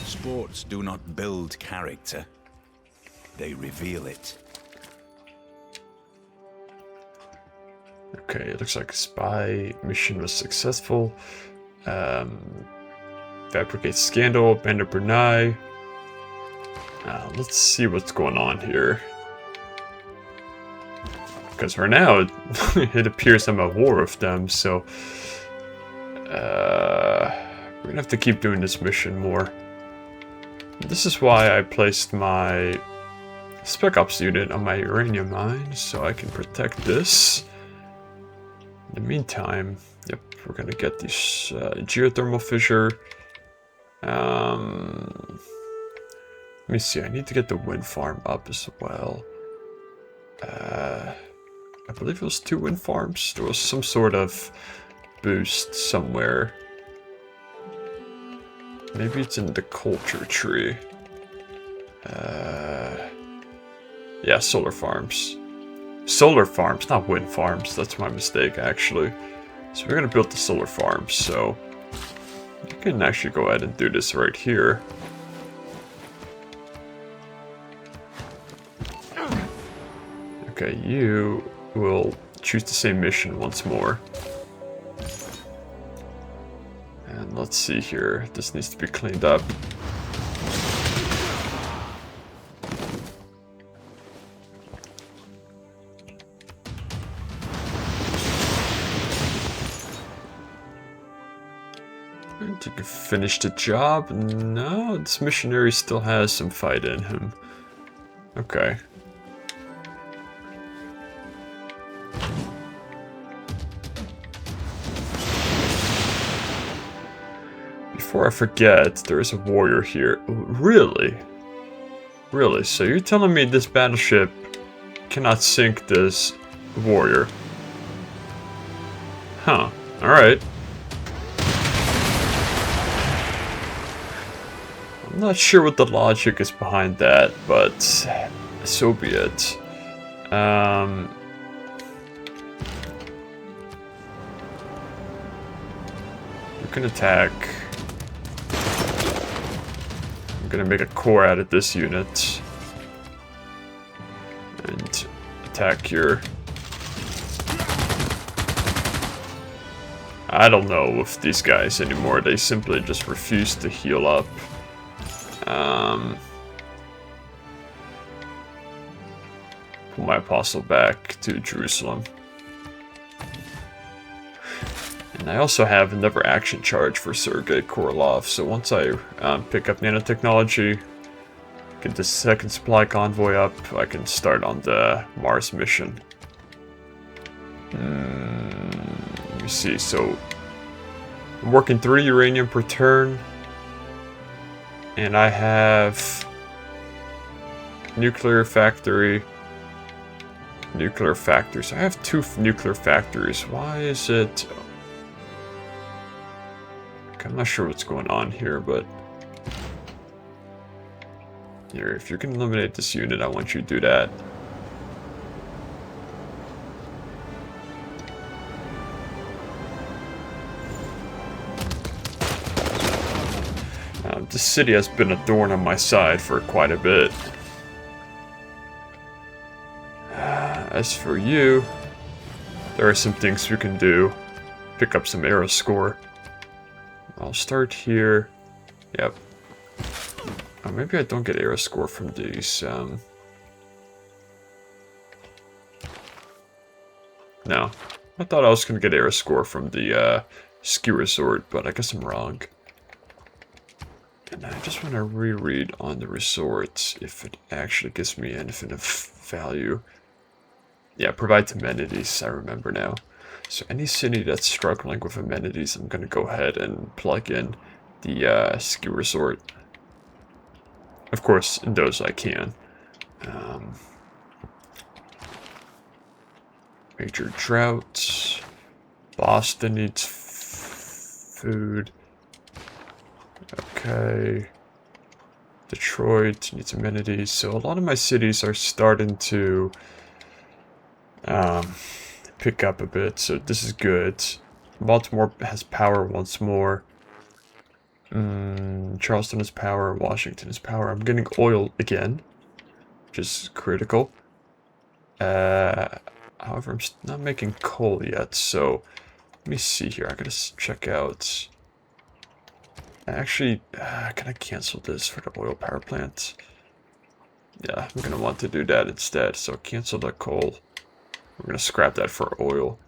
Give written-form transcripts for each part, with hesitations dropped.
Sports do not build character. They reveal it. Okay, it looks like a spy mission was successful. Fabricate scandal, Bender Brunei. Let's see what's going on here. Because right now, it appears I'm at war with them, so... we're gonna have to keep doing this mission more. This is why I placed my Spec Ops unit on my uranium mine, so I can protect this. In the meantime, yep, we're gonna get this geothermal fissure. Let me see, I need to get the wind farm up as well. I believe it was 2 wind farms. There was some sort of boost somewhere. Maybe it's in the culture tree. Yeah, solar farms. Solar farms, not wind farms. That's my mistake, actually. So we're gonna build the solar farms, so... you can actually go ahead and do this right here. Okay, you will choose the same mission once more. And let's see here. This needs to be cleaned up. And you can finish the job. No, this missionary still has some fight in him. Okay. Before I forget, there is a warrior here. Really? Really? So you're telling me this battleship cannot sink this warrior? Huh. Alright. I'm not sure what the logic is behind that, but so be it. You can attack. I'm gonna make a core out of this unit. And attack your... I don't know with these guys anymore. They simply just refuse to heal up. Pull my apostle back to Jerusalem. And I also have another action charge for Sergei Korolev, so once I pick up nanotechnology, get the second supply convoy up, I can start on the Mars mission. Let me see, so I'm working 3 uranium per turn, and I have nuclear factory, so I have 2 nuclear factories. Why is it... I'm not sure what's going on here, but... here, if you can eliminate this unit, I want you to do that. This city has been a thorn on my side for quite a bit. As for you, there are some things we can do. Pick up some arrow score. I'll start here. Yep. Oh, maybe I don't get arrow score from these. No. I thought I was going to get arrow score from the ski resort, but I guess I'm wrong. And I just want to reread on the resort if it actually gives me anything of value. Yeah, provides amenities, I remember now. So any city that's struggling with amenities, I'm going to go ahead and plug in the ski resort. Of course, in those I can. Major drought. Boston needs food. Okay. Detroit needs amenities. So a lot of my cities are starting to pick up a bit, so this is good. Baltimore has power once more. Charleston is power, Washington is power. I'm getting oil again, which is critical. However, I'm not making coal yet, so let me see here. I gotta check out. Actually, can I cancel this for the oil power plant? Yeah, I'm gonna want to do that instead. So cancel the coal. We're gonna scrap that for oil.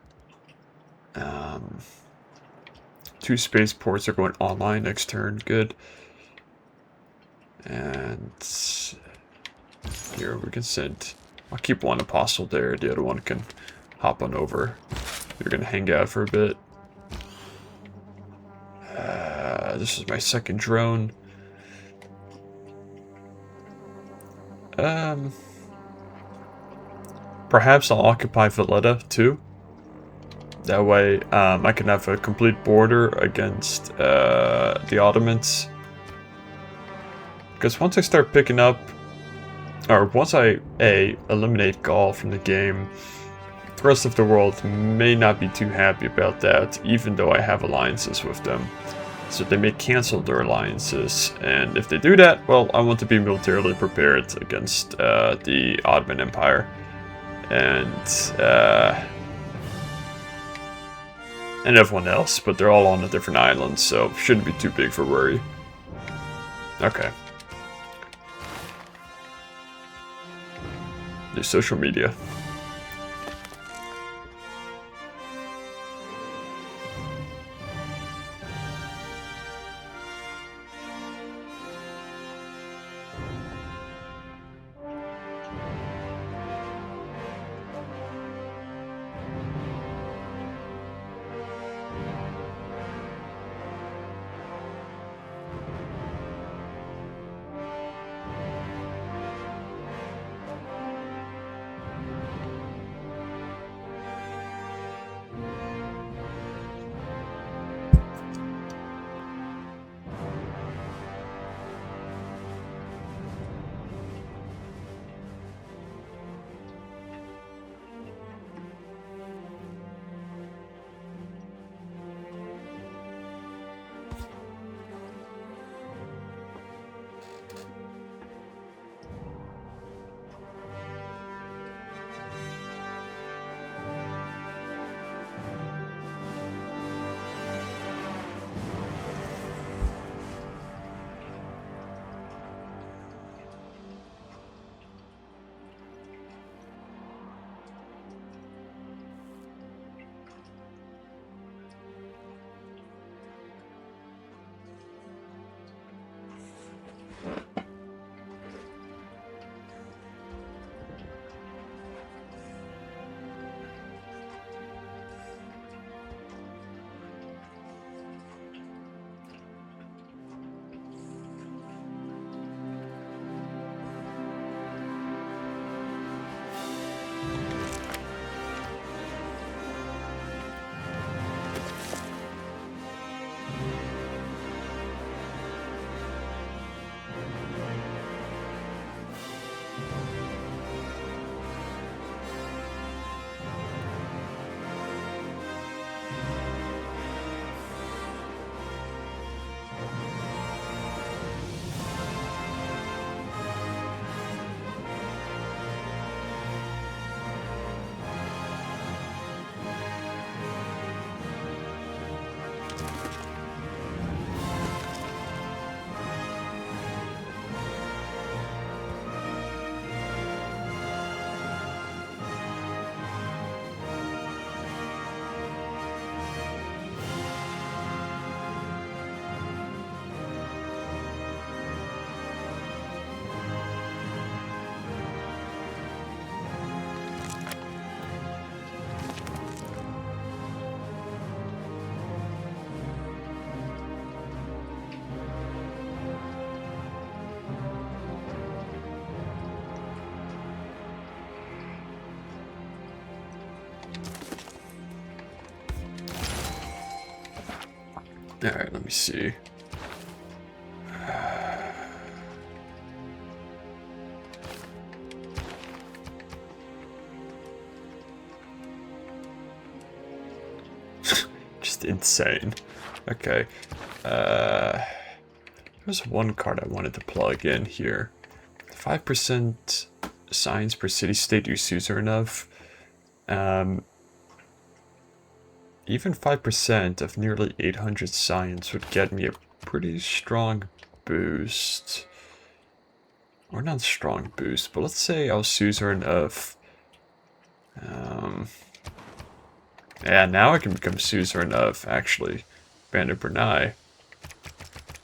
2 spaceports are going online next turn. Good. And here we can send. I'll keep one apostle there. The other one can hop on over. You're gonna hang out for a bit. This is my second drone. Perhaps I'll occupy Valletta too. That way, I can have a complete border against the Ottomans. Because once I start picking up, or once I eliminate Gaul from the game, the rest of the world may not be too happy about that, even though I have alliances with them. So they may cancel their alliances, and if they do that, well, I want to be militarily prepared against the Ottoman Empire. And everyone else, but they're all on a different island, so shouldn't be too big for worry. Okay. Do social media. Alright, let me see. Just insane. Okay. There's one card I wanted to plug in here. 5% science per city-state you suzerain of. Even 5% of nearly 800 science would get me a pretty strong boost. Or not strong boost, but let's say I was suzerain of... yeah, now I can become suzerain of, actually, Bandit Brunei.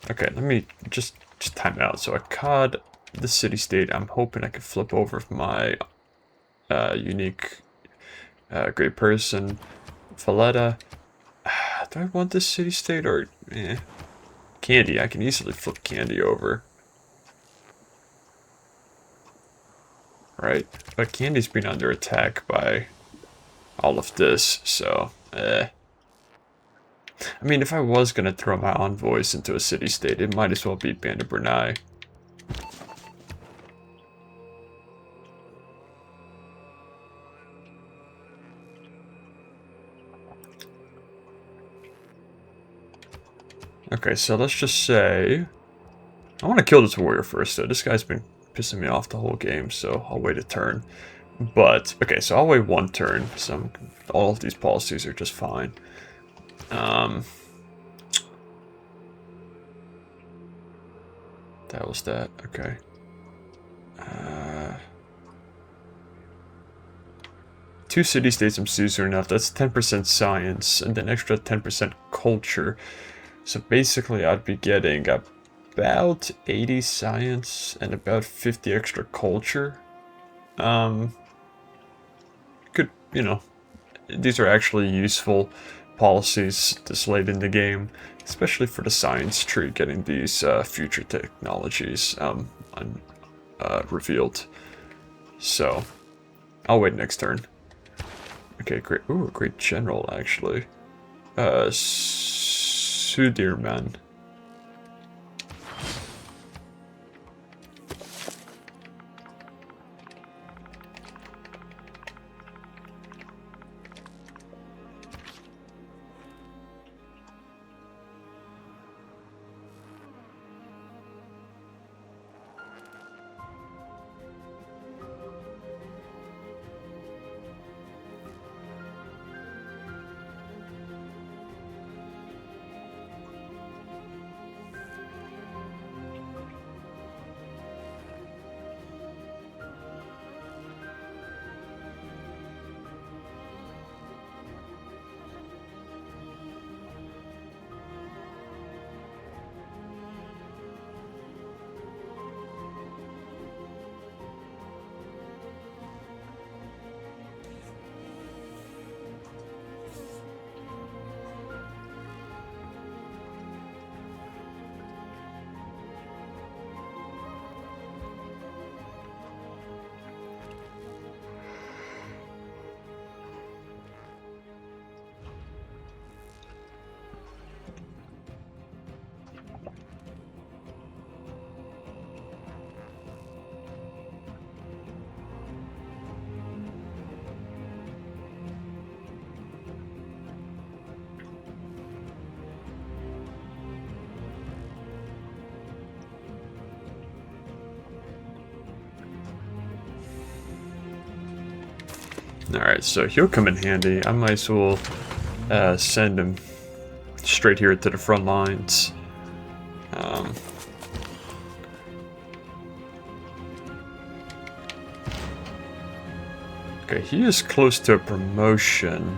Okay, let me just time out. So I caught the city-state. I'm hoping I can flip over my unique great person, Valletta. Do I want this city-state or Candy? I can easily flip Candy over. Right? But Candy's been under attack by all of this, so I mean, if I was gonna throw my envoys into a city-state, it might as well be Bandit Brunei. Okay, so let's just say... I want to kill this warrior first, though. This guy's been pissing me off the whole game, so I'll wait a turn. But, okay, so I'll wait one turn. So all of these policies are just fine. That was that. Okay. Two city-states I'm suzerain enough. That's 10% science, and then extra 10% culture. So basically, I'd be getting about 80 science and about 50 extra culture. Could, you know, these are actually useful policies this late in the game, especially for the science tree, getting these future technologies revealed. So, I'll wait next turn. Okay, great. Ooh, a great general, actually. Sudirman. Alright, so he'll come in handy. I might as well send him straight here to the front lines. Okay, he is close to a promotion.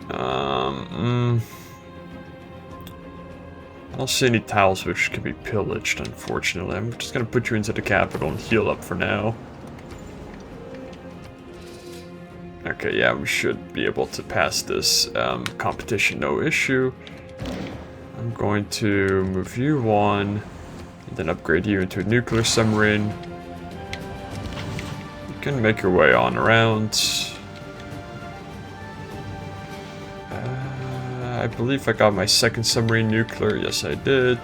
I don't see any tiles which can be pillaged, unfortunately. I'm just going to put you into the capital and heal up for now. Okay, yeah, we should be able to pass this competition no issue. I'm going to move you one, and then upgrade you into a nuclear submarine. You can make your way on around. I believe I got my second submarine nuclear. Yes, I did.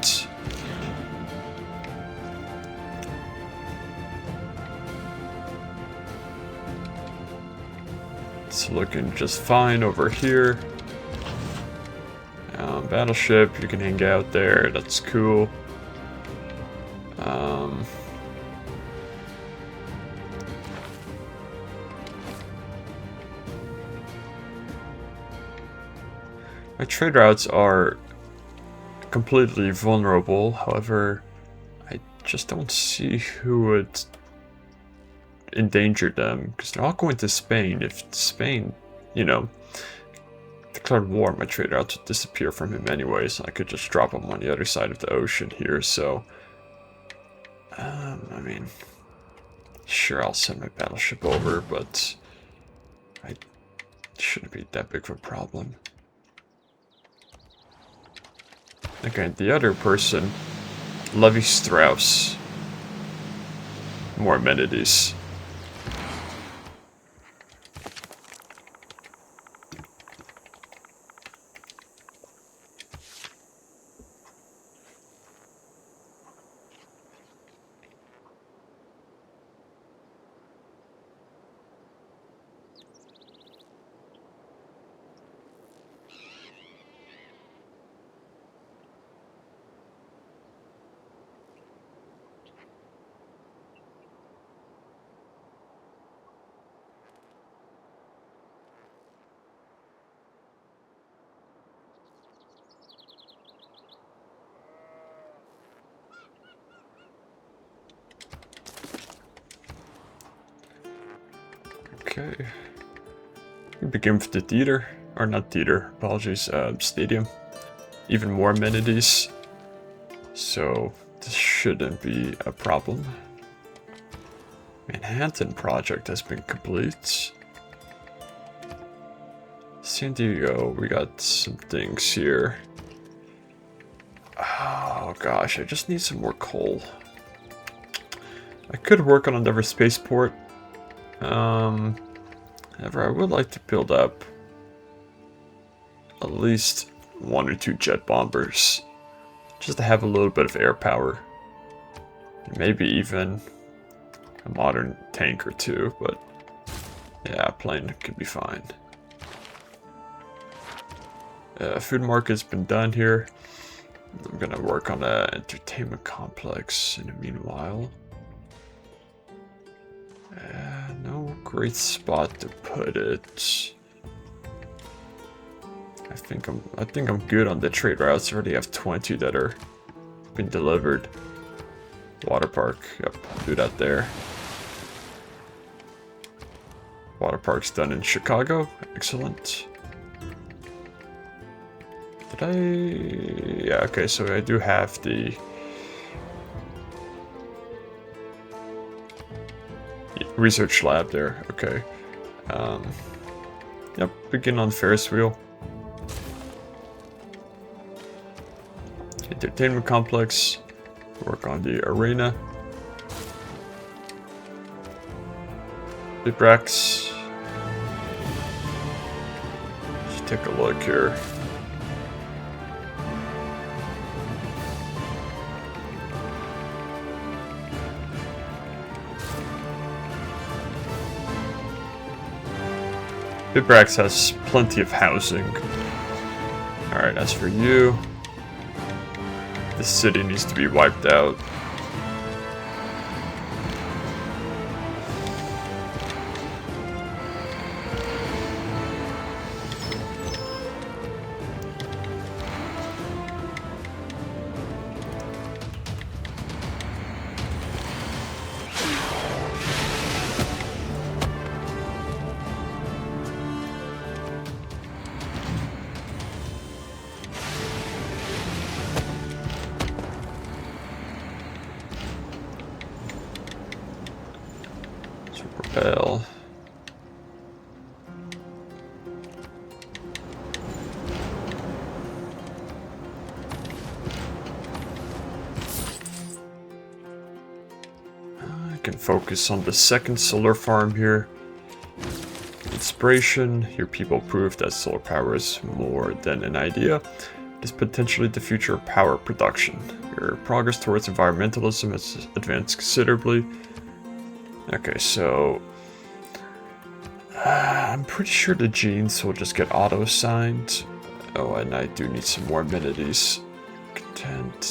It's looking just fine over here. Battleship, you can hang out there. That's cool. My trade routes are completely vulnerable, however, I just don't see who would endanger them, because they're all going to Spain. If Spain, you know, declared war, my trade routes would disappear from him anyways. I could just drop him on the other side of the ocean here, so... I mean... Sure, I'll send my battleship over, but... I shouldn't be that big of a problem. Okay, the other person... Levi Strauss. More amenities. Okay. We begin with the theater. Or not theater, apologies, stadium. Even more amenities. So, this shouldn't be a problem. Manhattan project has been complete. San Diego, we got some things here. Oh gosh, I just need some more coal. I could work on another spaceport. However, I would like to build up at least 1 or 2 jet bombers. Just to have a little bit of air power. Maybe even a modern tank or 2, but yeah, a plane could be fine. Food market's been done here. I'm gonna work on an entertainment complex in the meanwhile. No great spot to put it. I think I'm good on the trade routes. I already have 20 that are been delivered. Water park, yep, I'll do that there. Water park's done in Chicago, excellent. Did I? Yeah, okay, so I do have the research lab there, okay. Yep, begin on Ferris wheel. Entertainment complex, work on the arena. Bibrax. Let's take a look here. Bibrax has plenty of housing. Alright, as for you, this city needs to be wiped out. Propel. I can focus on the second solar farm here. Inspiration. Your people prove that solar power is more than an idea. It is potentially the future of power production. Your progress towards environmentalism has advanced considerably. Okay, so I'm pretty sure the genes will just get auto-assigned. Oh, and I do need some more amenities. Content.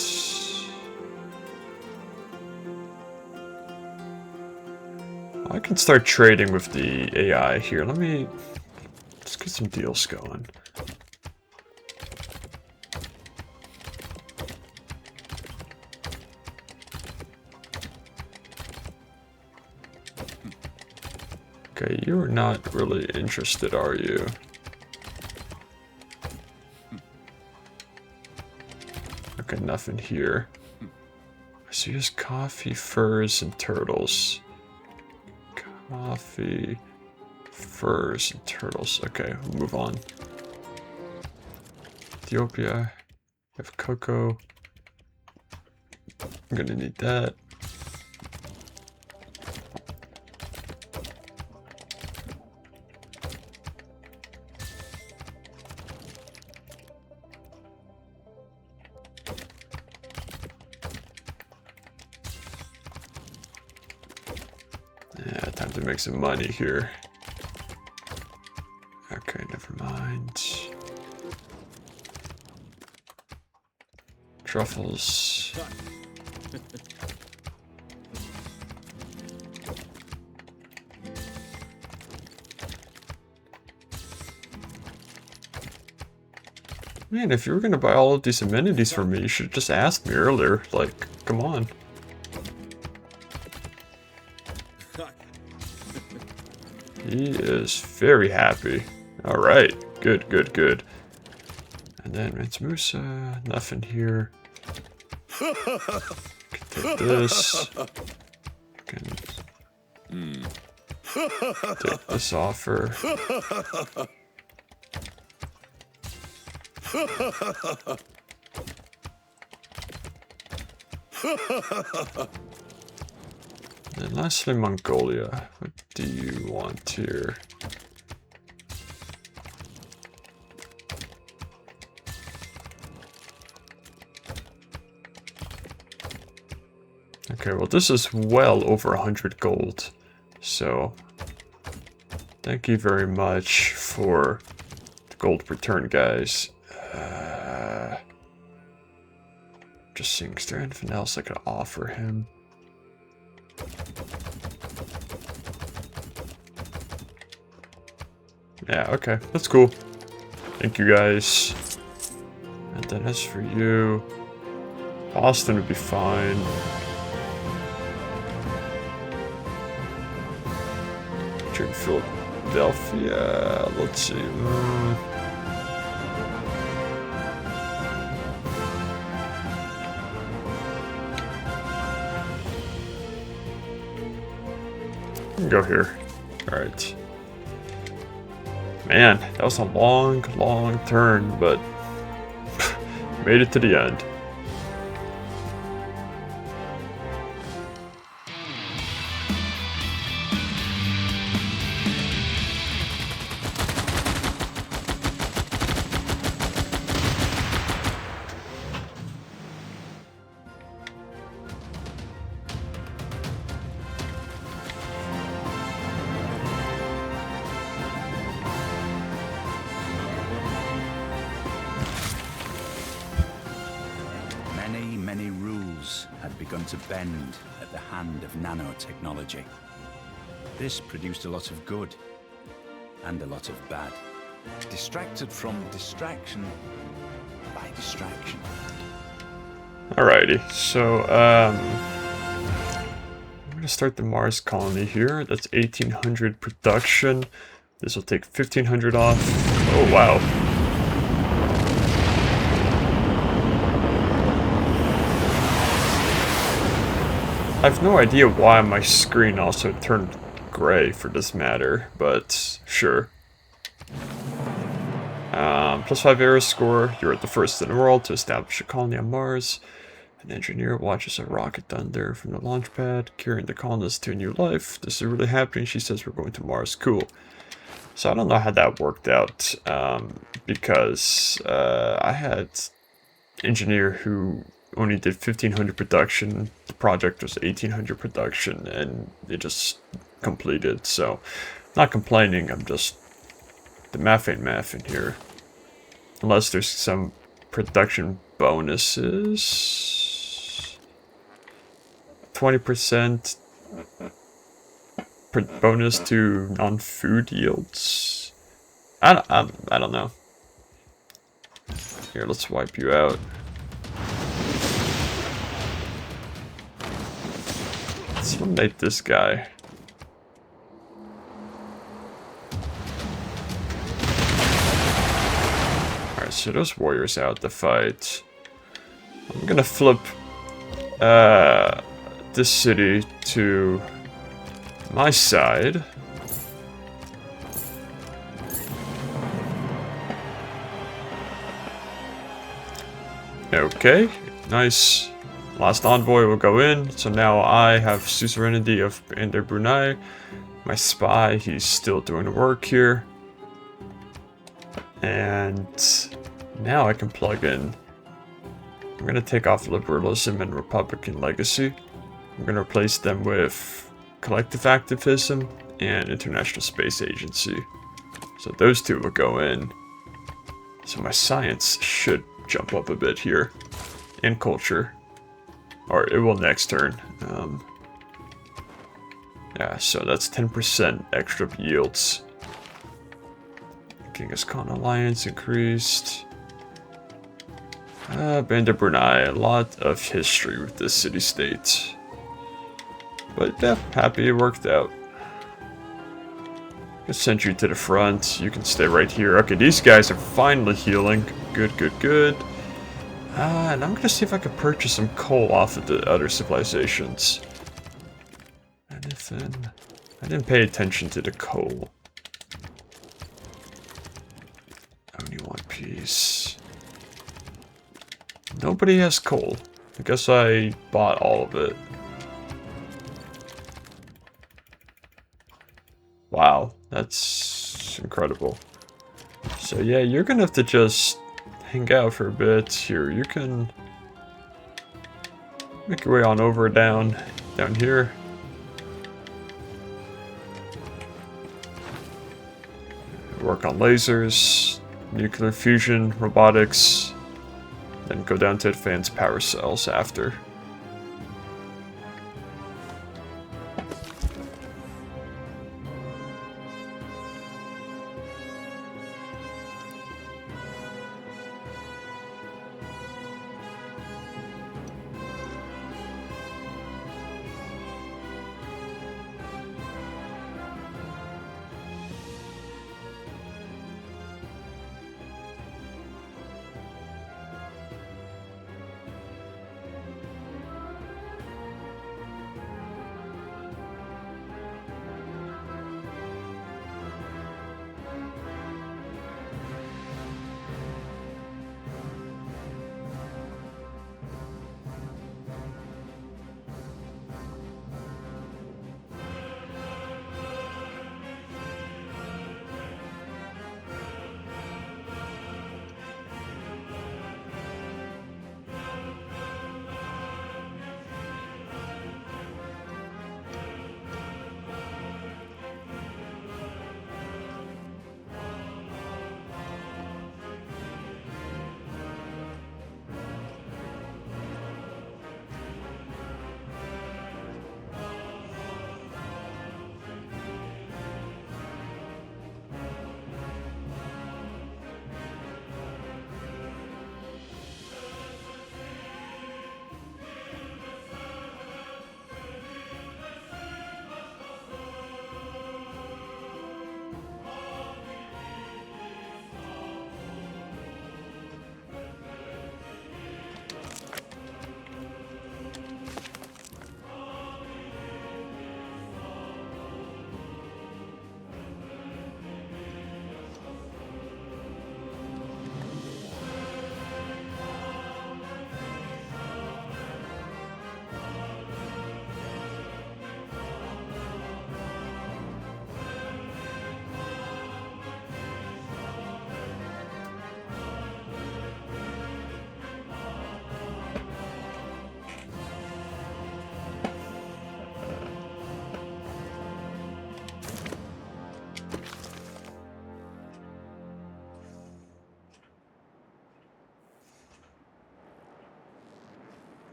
I can start trading with the AI here. Let's get some deals going. Okay, you're not really interested, are you? Okay, nothing here. So here's coffee, furs, and turtles. Coffee, furs, and turtles. Okay, we'll move on. Ethiopia. We have cocoa. I'm gonna need that. Yeah, time to make some money here. Okay, never mind. Truffles. Man, if you were gonna buy all of these amenities for me, you should have just asked me earlier. Like, come on. He is very happy. Alright, good, good, good. And then Ransmusa, nothing here. Can take this. Can take this offer. And lastly, Mongolia. What do you want here? Okay, well this is well over 100 gold. So, thank you very much for the gold return, guys. Just seeing, is there anything else I could offer him? Yeah, okay, that's cool. Thank you guys. And then as for you, Boston would be fine. Check Philadelphia, let's see. Go here. Alright. Man, that was a long, long turn, but made it to the end. Many rules had begun to bend at the hand of nanotechnology. This produced a lot of good and a lot of bad. Distracted from distraction by distraction. Alrighty, so I'm gonna start the Mars colony here. That's 1800 production. This will take 1500 off. Oh wow. I have no idea why my screen also turned gray for this matter, but sure. +5 error score. You're the first in the world to establish a colony on Mars. An engineer watches a rocket thunder from the launch pad, carrying the colonists to a new life. This is really happening. She says we're going to Mars. Cool. So I don't know how that worked out, because I had engineer who only did 1500 production. The project was 1800 production, and it just completed. So, not complaining. I'm just, the math ain't math in here, unless there's some production bonuses. 20% bonus to non-food yields. I don't know. Here, let's wipe you out. Let's eliminate this guy. so those warriors out to fight. I'm gonna flip this city to my side. Okay, nice. Last envoy will go in, so now I have suzerainty of Bandar Brunei. My spy, he's still doing the work here. And now I can plug in. I'm gonna take off liberalism and Republican legacy. I'm gonna replace them with collective activism and International Space Agency. So those two will go in. So my science should jump up a bit here. And culture. Or it will next turn. Yeah, so that's 10% extra yields. Genghis Khan Alliance increased. Bandar Brunei, a lot of history with this city-state. But yeah, happy it worked out. I sent you to the front. You can stay right here. Okay, these guys are finally healing. Good, good, good. And I'm gonna see if I can purchase some coal off of the other civilizations. Anything? I didn't pay attention to the coal. Only one piece. Nobody has coal. I guess I bought all of it. Wow, that's incredible. So yeah, you're gonna have to just hang out for a bit here. You can make your way on over down here. Work on lasers, nuclear fusion, robotics, then go down to advanced power cells after.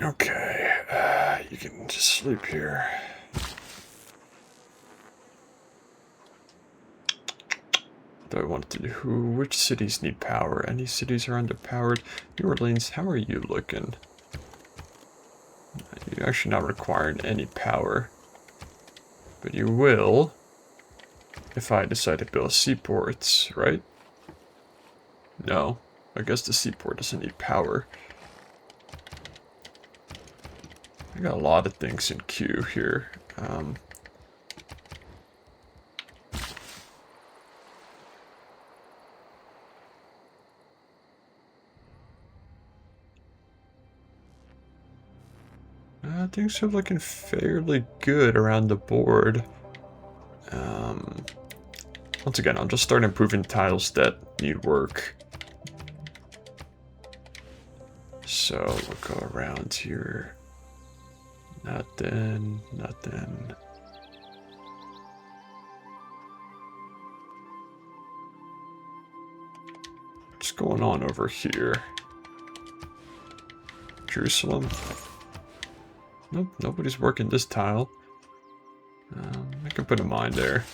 Okay, you can just sleep here. Do I want to do which cities need power? Any cities are underpowered? New Orleans, how are you looking? You're actually not requiring any power. But you will if I decide to build seaports, right? No. I guess the seaport doesn't need power. I got a lot of things in queue here. Things are looking fairly good around the board. Once again, I'll just start improving tiles that need work. So we'll go around here. Nothing, nothing. What's going on over here? Jerusalem? Nope, nobody's working this tile. I can put a mine there.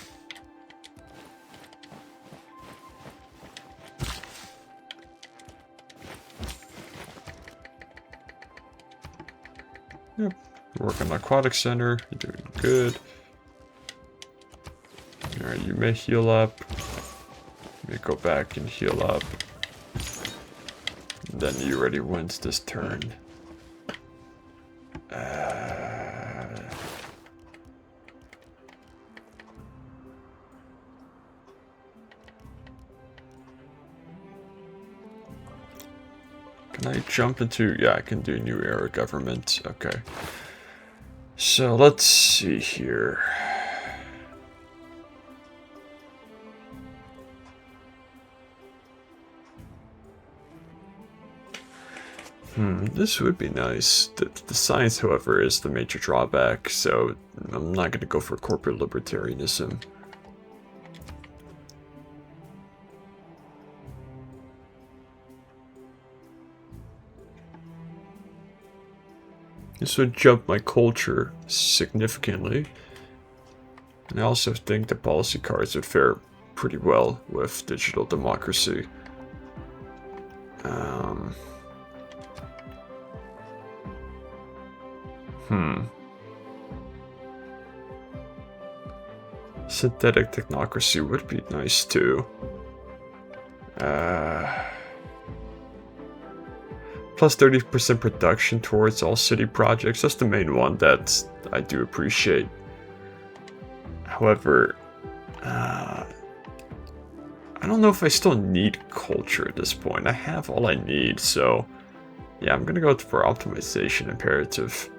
Yep, working on the aquatic center. You're doing good. Alright, you may heal up. You may go back and heal up. And then you already wins this turn. Can I jump into... Yeah, I can do new era government. Okay. So let's see here. This would be nice. The science, however, is the major drawback, so I'm not going to go for corporate libertarianism. This would jump my culture significantly. And I also think the policy cards would fare pretty well with digital democracy. Synthetic technocracy would be nice too. Plus 30% production towards all city projects. That's the main one that I do appreciate. However, I don't know if I still need culture at this point. I have all I need, so yeah, I'm gonna go for optimization imperative.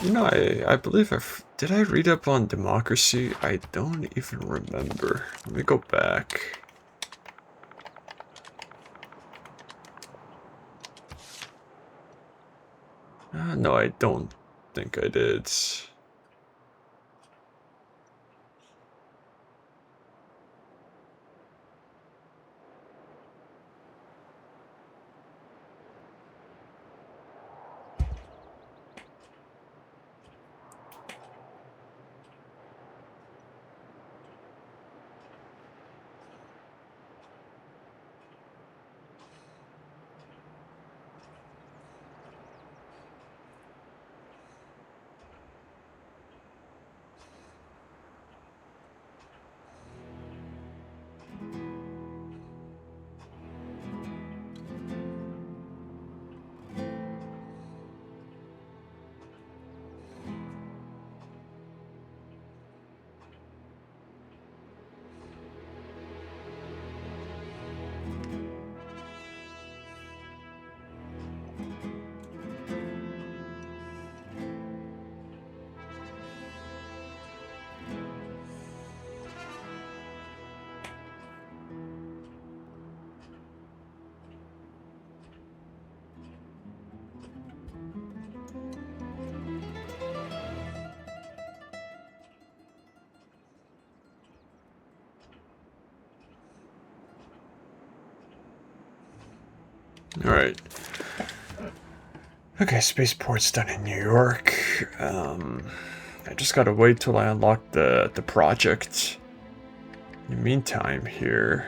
You know, I believe did I read up on democracy? I don't even remember. Let me go back. No, I don't think I did. Alright. Okay, spaceport's done in New York. I just gotta wait till I unlock the project. In the meantime here...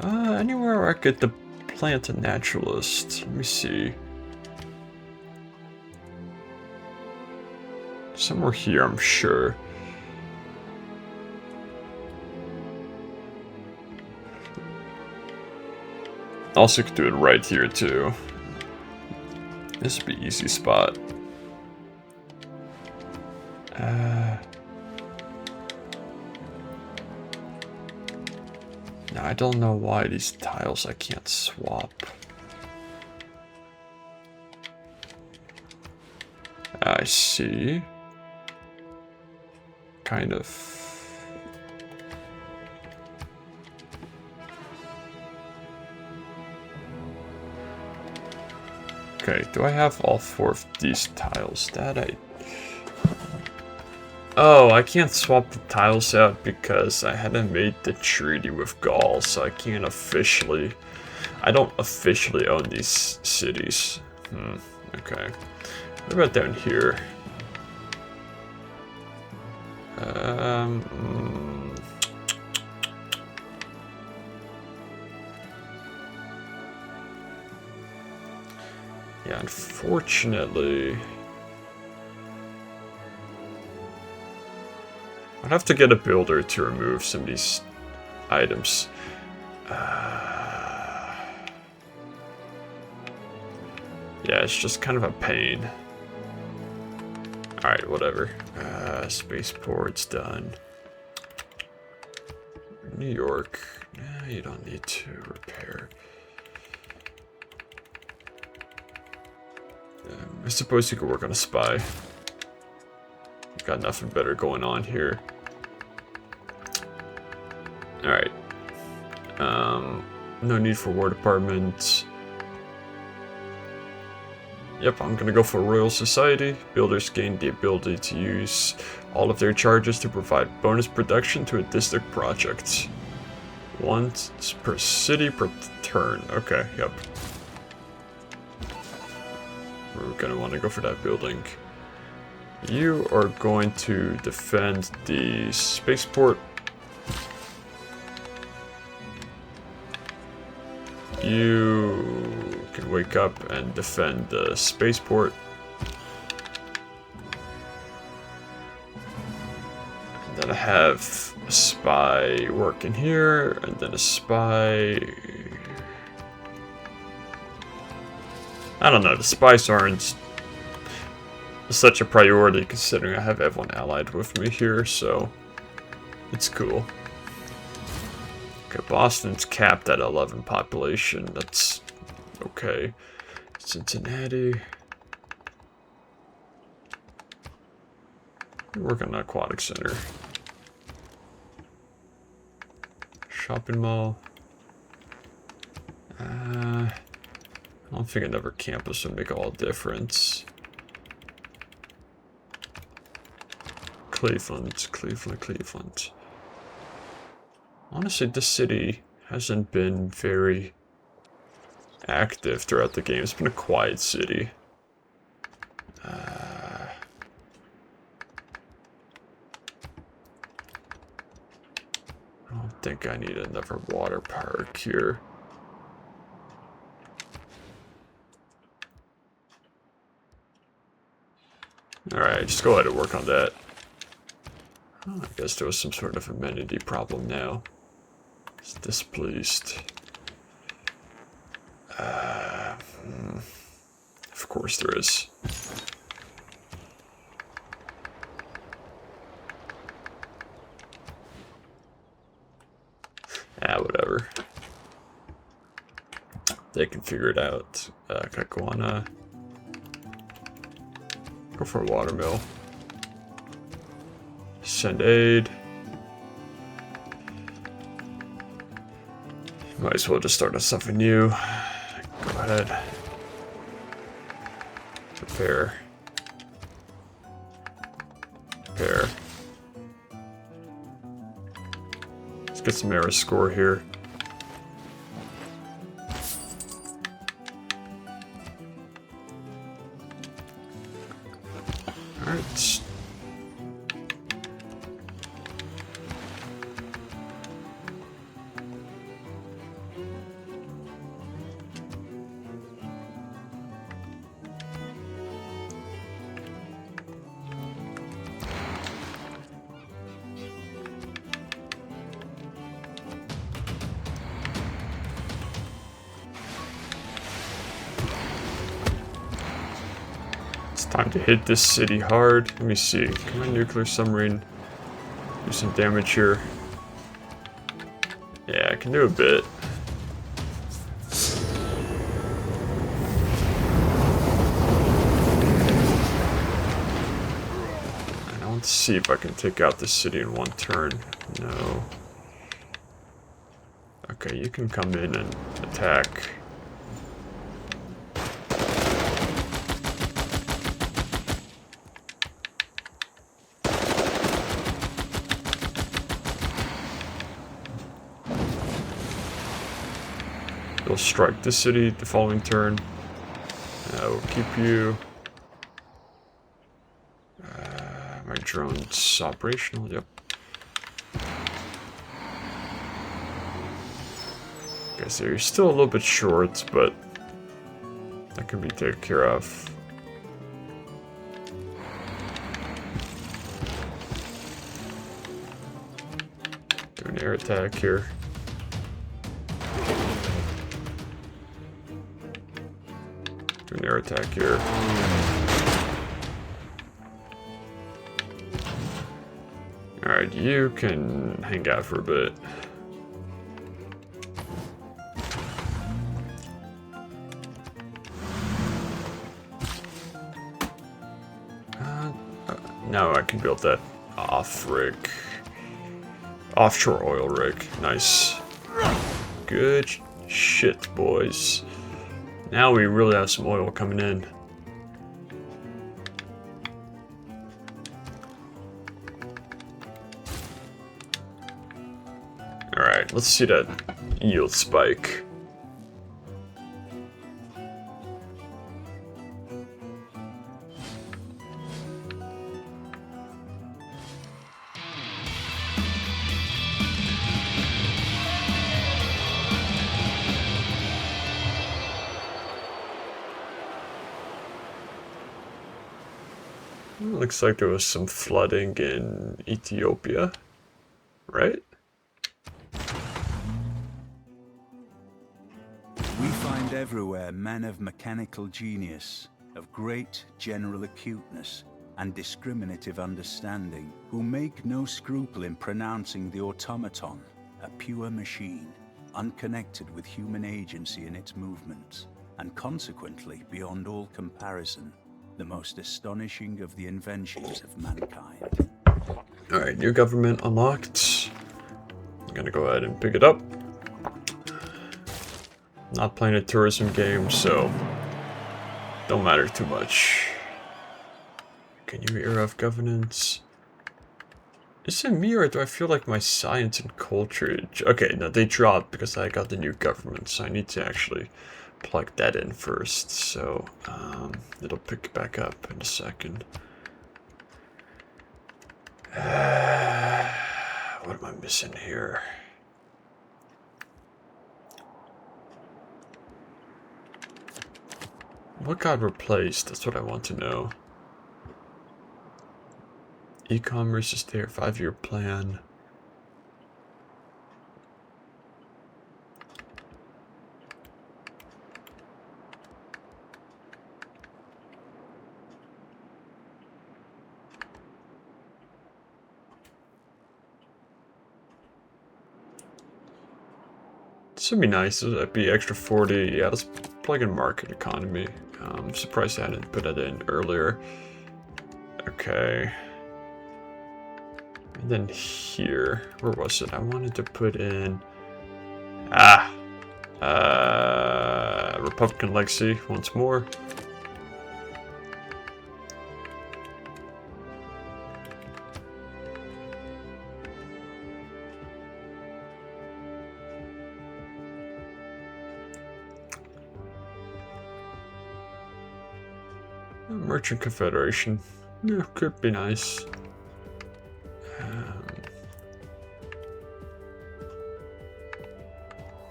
anywhere where I could plant a naturalist. Let me see. Somewhere here, I'm sure. Also could do it right here too. This would be easy spot. Now I don't know why these tiles I can't swap. I see. Kind of. Okay, do I have all 4 of these tiles? Oh, I can't swap the tiles out because I hadn't made the treaty with Gaul, so I can't officially... I don't officially own these cities. Okay. What about down here? Yeah, unfortunately... I'd have to get a builder to remove some of these items. Yeah, it's just kind of a pain. Alright, whatever. Spaceport's done. New York. Nah, you don't need to repair. I suppose you could work on a spy. Got nothing better going on here. Alright. No need for War Department. Yep, I'm gonna go for Royal Society. Builders gain the ability to use all of their charges to provide bonus production to a district project. Once per city per turn. Okay, yep. We're gonna want to go for that building. You are going to defend the spaceport. You can wake up and defend the spaceport. And then I have a spy working here, and then a spy... I don't know, the spies aren't such a priority considering I have everyone allied with me here, so it's cool. Okay, Boston's capped at 11 population, that's okay. Cincinnati. Work on the aquatic center. Shopping mall. I don't think another campus would make all the difference. Cleveland, Cleveland, Cleveland. Honestly, this city hasn't been very active throughout the game. It's been a quiet city. I don't think I need another water park here. Alright, just go ahead and work on that. Oh, I guess there was some sort of amenity problem now. It's displeased. Of course there is. Ah, whatever. They can figure it out. Can I go on go for a watermill. Send aid. Might as well just start on something new. Go ahead. Repair. Repair. Let's get some error score here. Alright. Time to hit this city hard. Let me see. Can my nuclear submarine do some damage here? Yeah, I can do a bit. I want to see if I can take out this city in one turn. No. Okay, you can come in and attack. They'll strike the city the following turn. We'll keep you. My drone's operational, yep. Okay, so you're still a little bit short, but that can be taken care of. Do an air attack here. Do an air attack here. Alright, you can hang out for a bit. Now I can build that offshore oil rig. Nice. Good shit, boys. Now we really have some oil coming in. Alright, let's see that yield spike. Looks like there was some flooding in Ethiopia, right? We find everywhere men of mechanical genius, of great general acuteness and discriminative understanding, who make no scruple in pronouncing the automaton a pure machine, unconnected with human agency in its movements, and consequently beyond all comparison. the most astonishing of the inventions of mankind. Alright, new government unlocked. I'm gonna go ahead and pick it up. Not playing a tourism game, so don't matter too much. Okay, new era of governance. Is it me or do I feel like my science and culture... Okay, no, they dropped because I got the new government, so I need to actually plug that in first. So, it'll pick back up in a second. What am I missing here? What got replaced? That's what I want to know. E-commerce is there, 5-year plan. This would be nice. That'd be extra 40. Yeah, let's plug in market economy. I'm surprised I hadn't put that in earlier. Okay. And then here, where was it? I wanted to put in... Republican legacy once more. Merchant Confederation. Yeah, could be nice.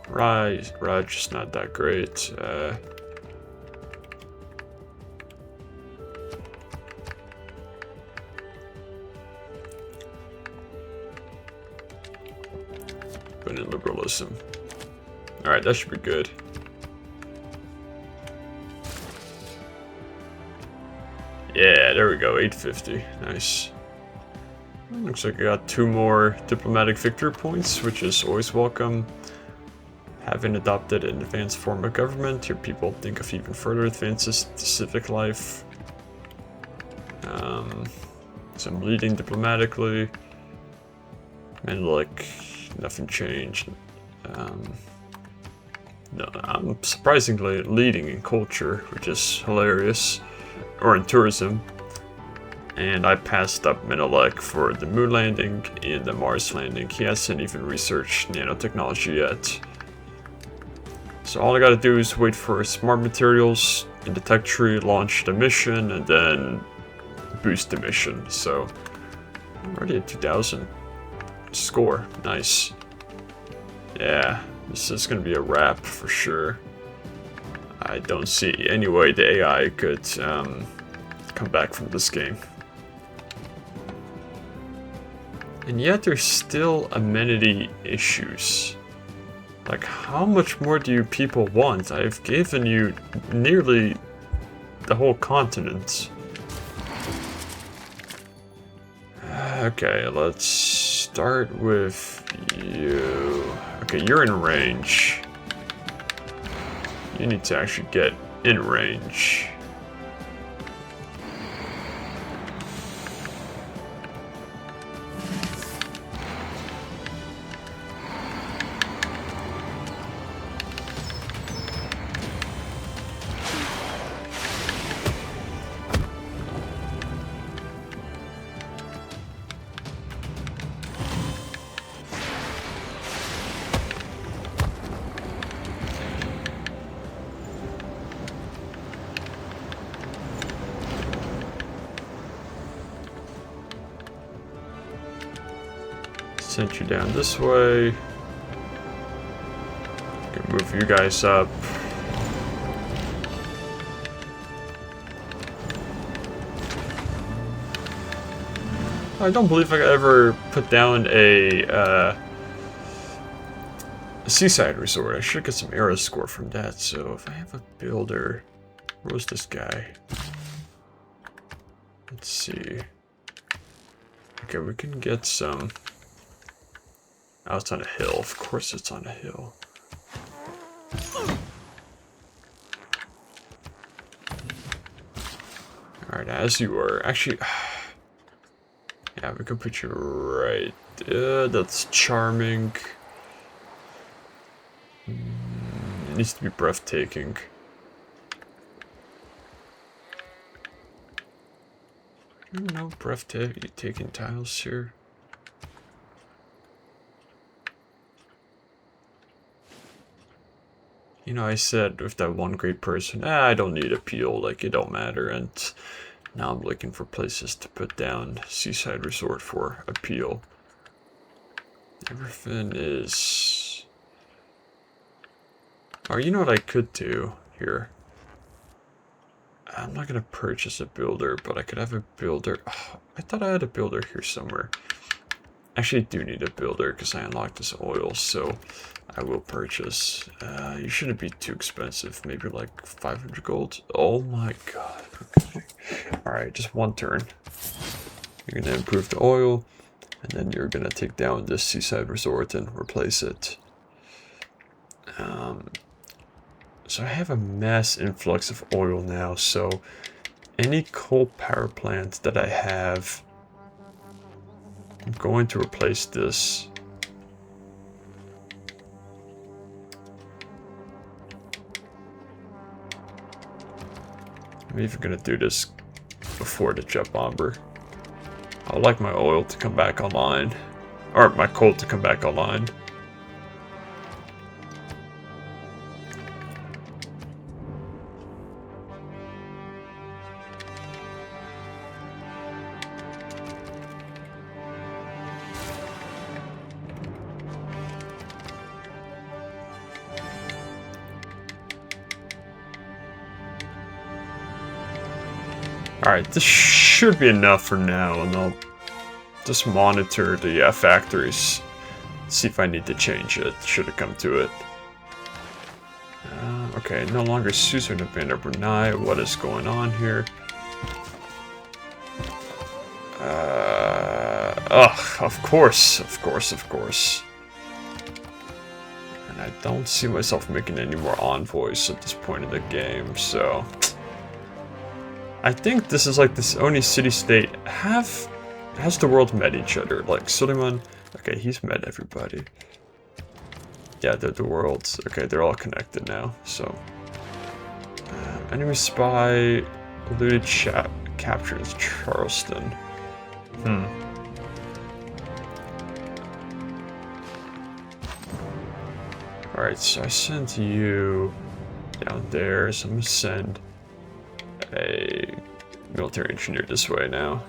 Raj is not that great. Put in liberalism. Alright, that should be good. Yeah, there we go, 850. Nice. Looks like I got 2 more diplomatic victory points, which is always welcome. Having adopted an advanced form of government, your people think of even further advances to civic life. So I'm leading diplomatically. And like, nothing changed. No, I'm surprisingly leading in culture, which is hilarious. Or in tourism. And I passed up Menelek for the moon landing and the Mars landing. He hasn't even researched nanotechnology yet. So all I gotta do is wait for smart materials in the tech tree, launch the mission, and then boost the mission. So I'm already at 2000 score. Nice. Yeah, this is gonna be a wrap for sure. I don't see any way the AI could come back from this game. And yet there's still amenity issues. Like, how much more do you people want? I've given you nearly the whole continent. Okay, let's start with you. Okay, you're in range. You need to actually get in range. Sent you down this way. Can move you guys up. I don't believe I ever put down a seaside resort. I should get some era score from that. So if I have a builder, where's this guy? Let's see. Okay, we can get some. Oh, it's on a hill. Of course it's on a hill. Alright, as you were. Actually, yeah, we can put you right. That's charming. It needs to be breathtaking. No breathtaking tiles here. You know, I said with that one great person, I don't need appeal, like it don't matter, and now I'm looking for places to put down Seaside Resort for appeal. Everything is... Oh, you know what I could do here? I'm not gonna purchase a builder, but I could have a builder. Oh, I thought I had a builder here somewhere. Actually, I do need a builder because I unlocked this oil, so I will purchase. You shouldn't be too expensive. Maybe like 500 gold. Oh my god. Okay. Alright, just one turn. You're gonna improve the oil, and then you're gonna take down this seaside resort and replace it. So I have a mass influx of oil now, so any coal power plant that I have, I'm going to replace this. I'm even gonna do this before the jet bomber. I would like my oil to come back online, or my coal to come back online. Alright, this should be enough for now, and I'll just monitor the factories, see if I need to change it, should it come to it. Okay, no longer Susan of Vander Brunei, what is going on here? Of course. And I don't see myself making any more envoys at this point in the game, so... I think this is like this only city-state has the world met each other. Like Suleiman, okay, he's met everybody. Yeah, they're the worlds. Okay, they're all connected now. So, enemy spy eluded captures Charleston. All right, so I sent you down there. So I'm gonna send a military engineer this way now.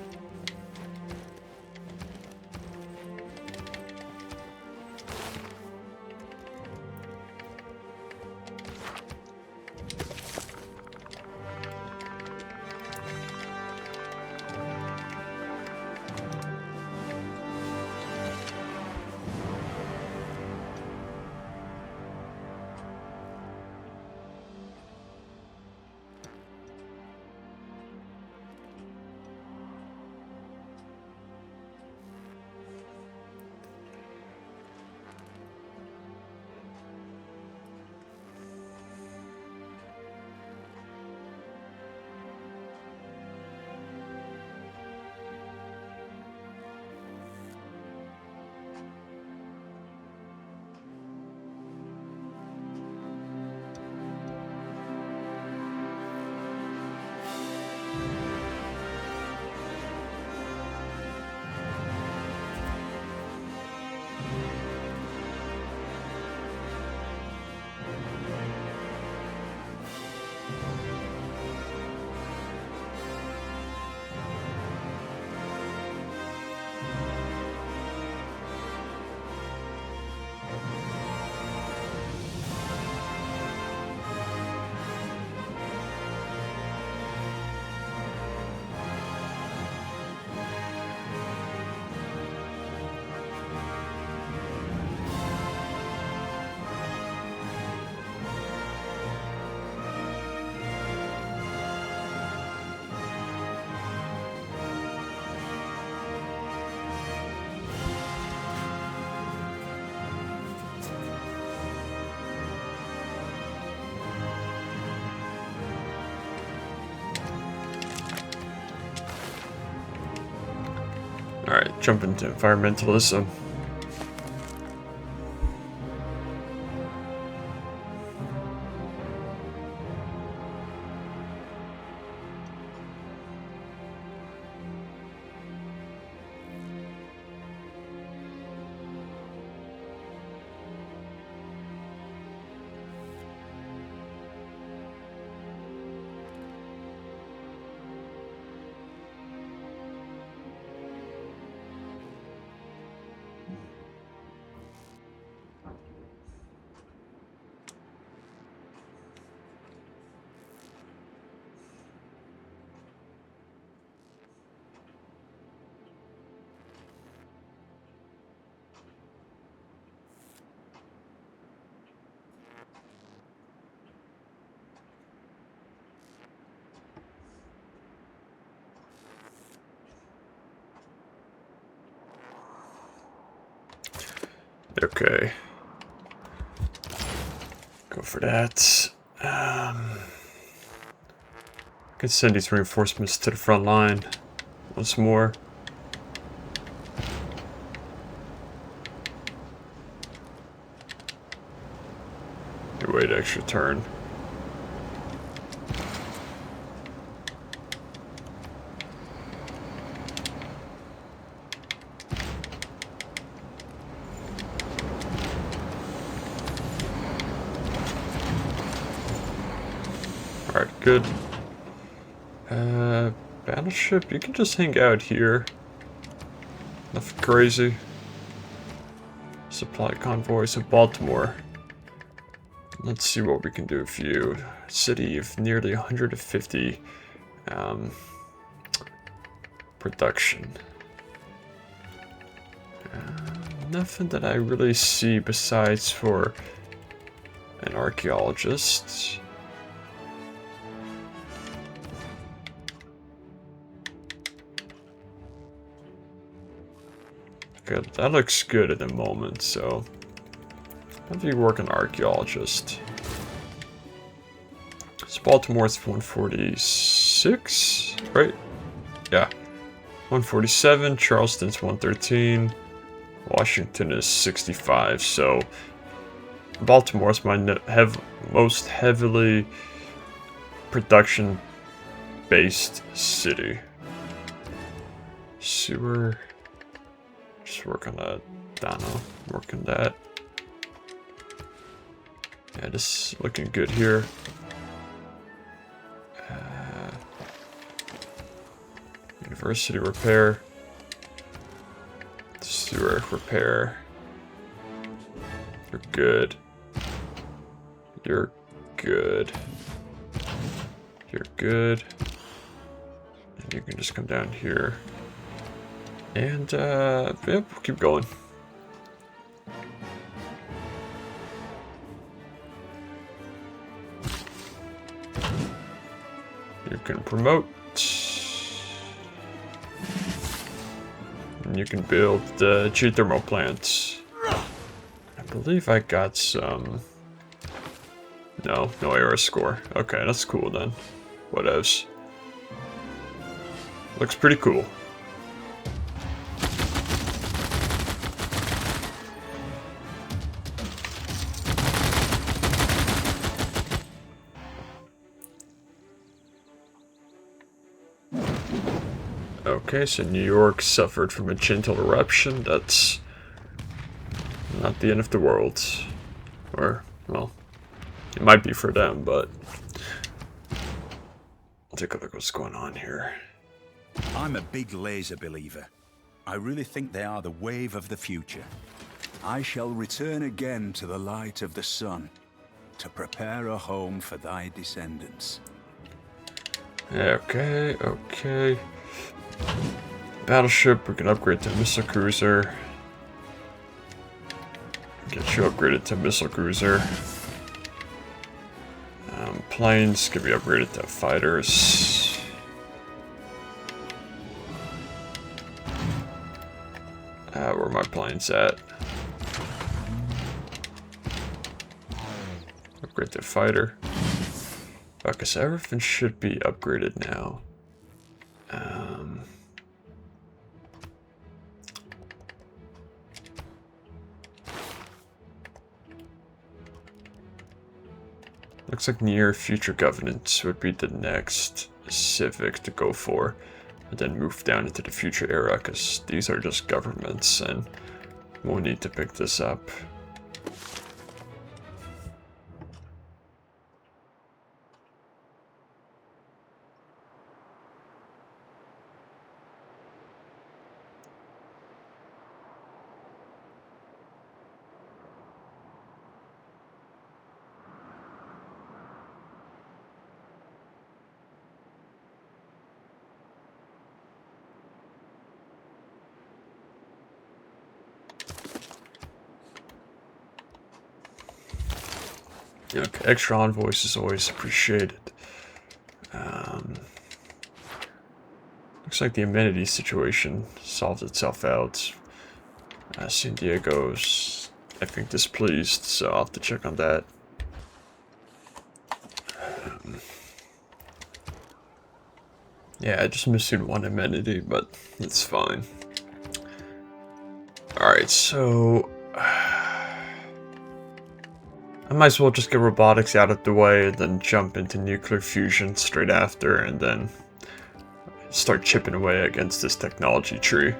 Alright, jump into environmentalism. Okay. Go for that. Could send these reinforcements to the front line once more. Wait, extra turn. Alright, good. Battleship, you can just hang out here. Nothing crazy. Supply convoys of Baltimore. Let's see what we can do for you. City of nearly 150 production. Nothing that I really see besides for an archaeologist. Good. That looks good at the moment, so have you work an archaeologist. So Baltimore's 146, right? Yeah. 147, Charleston's 113, Washington is 65, so Baltimore's my most heavily production-based city. Sewer... Just work on that. Dano, work on that. Yeah, this is looking good here. University repair. Sewer repair. You're good. You're good. You're good. And you can just come down here. And, yep, we'll keep going. You can promote. And you can build the geothermal plants. I believe I got some... No error score. Okay, that's cool then. What else? Looks pretty cool. Okay, so New York suffered from a gentle eruption. That's not the end of the world. Or, well, it might be for them, but I'll take a look what's going on here. I'm a big laser believer. I really think they are the wave of the future. I shall return again to the light of the sun, to prepare a home for thy descendants. Okay. Battleship, we can upgrade to missile cruiser. Get you upgraded to missile cruiser. Planes can be upgraded to fighters. Where are my planes at? Upgrade to fighter. Okay, so everything should be upgraded now. Looks like near future governance would be the next civic to go for. And then move down into the future era, because these are just governments, and we'll need to pick this up. Okay, extra envoys is always appreciated. Looks like the amenities situation solved itself out. San Diego's, I think, displeased, so I'll have to check on that. Yeah, I just missing one amenity, but it's fine. Alright, so I might as well just get robotics out of the way and then jump into nuclear fusion straight after and then start chipping away against this technology tree.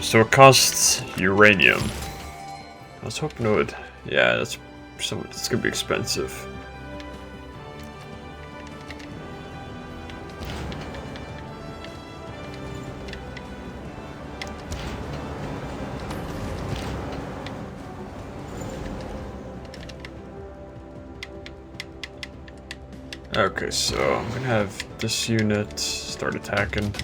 So it costs uranium. I was hoping it would. Yeah, it's gonna be expensive. Okay, so I'm gonna have this unit start attacking.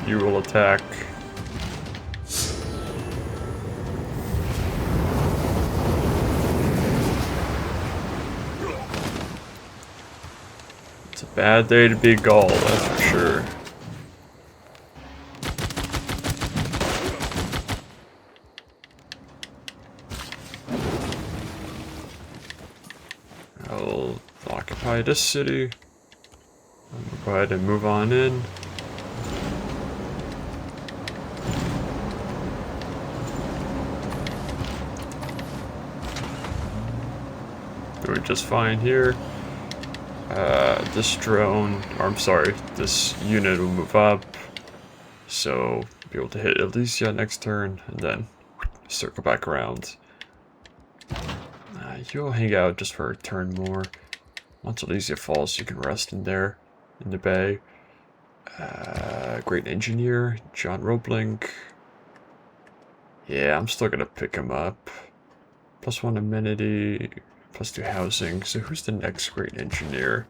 You will attack. It's a bad day to be Gaul, that's for sure. I'll occupy this city. go ahead and move on in. Doing just fine here. This drone, or I'm sorry, this unit will move up. So, be able to hit Elysia next turn, and then circle back around. You'll hang out just for a turn more. Once Elysia falls, you can rest in there, in the bay. Great Engineer, John Roebling. Yeah, I'm still gonna pick him up. +1 amenity, +2 housing. So who's the next Great Engineer?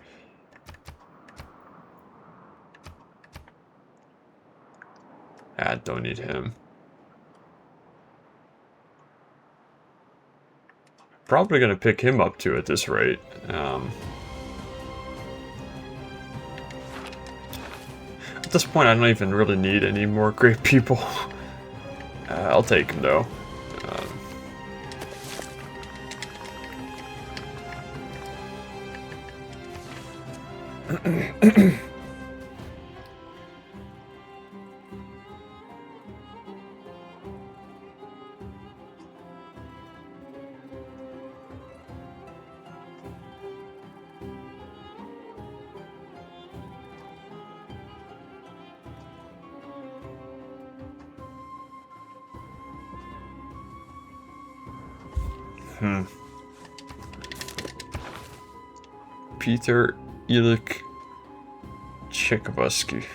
Don't need him. Probably gonna pick him up too at this rate. At this point, I don't even really need any more great people. I'll take him though. Peter Ilik Tchaikovsky.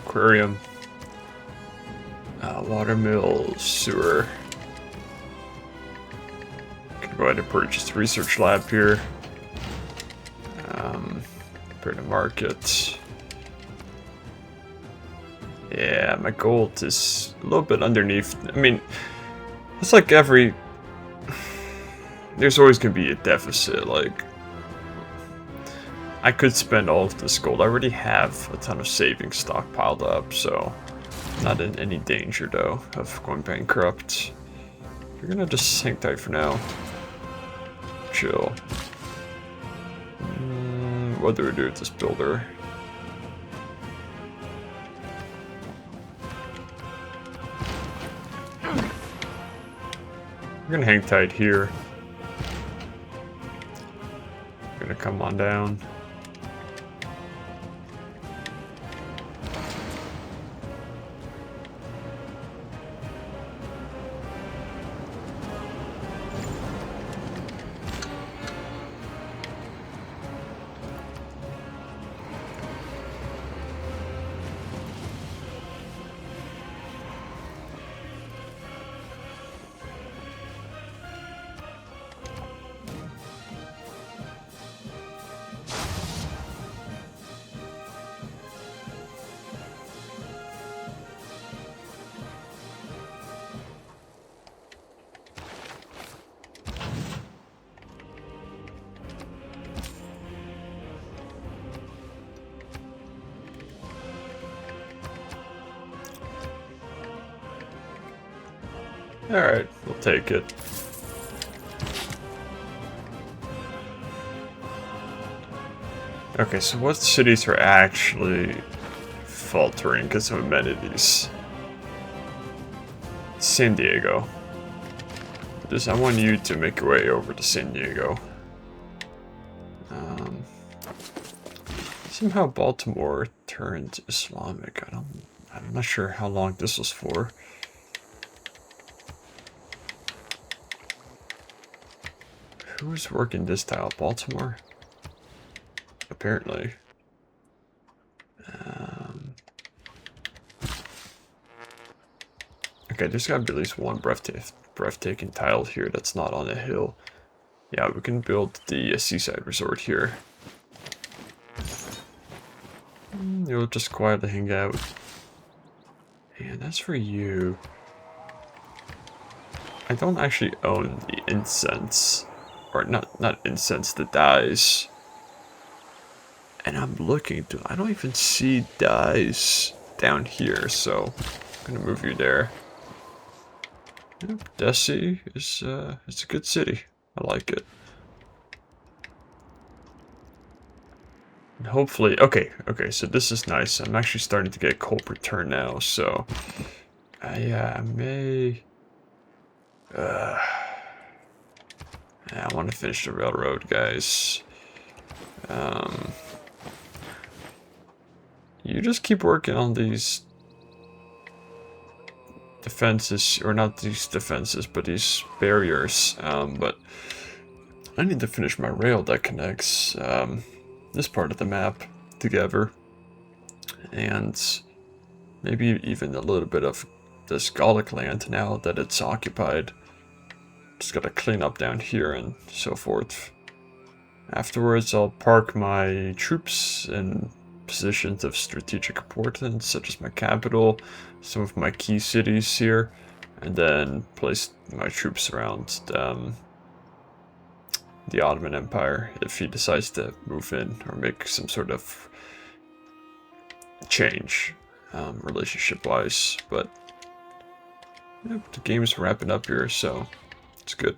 Aquarium. Watermill, sewer. Can go ahead and purchase the research lab here. Prepare to market. Yeah, my gold is a little bit underneath. I mean, it's like every... There's always going to be a deficit, like... I could spend all of this gold. I already have a ton of savings stockpiled up, so... Not in any danger, though, of going bankrupt. We're gonna just hang tight for now. Chill. What do we do with this builder? We're gonna hang tight here. Gonna come on down. Alright, we'll take it. Okay, so what cities are actually faltering because of amenities? San Diego. I want you to make your way over to San Diego. Somehow Baltimore turned Islamic. I'm not sure how long this was for. Who's working this tile? Baltimore? Apparently. Okay, there's gotta be at least one breathtaking tile here that's not on a hill. Yeah, we can build the seaside resort here. You'll just quietly hang out. And that's for you. I don't actually own the incense. Or not incense, the dyes. And I'm looking to, I don't even see dyes down here, so I'm gonna move you there. Yep, Desi is it's a good city. I like it. And hopefully, okay, so this is nice. I'm actually starting to get cold return now, so I may I want to finish the railroad, guys. You just keep working on these defenses, or not these defenses, but these barriers. But I need to finish my rail that connects this part of the map together. And maybe even a little bit of this Gallic land now that it's occupied. Just gotta clean up down here and so forth. Afterwards, I'll park my troops in positions of strategic importance, such as my capital, some of my key cities here, and then place my troops around the Ottoman Empire if he decides to move in or make some sort of change relationship-wise. But yeah, the game's wrapping up here, so it's good.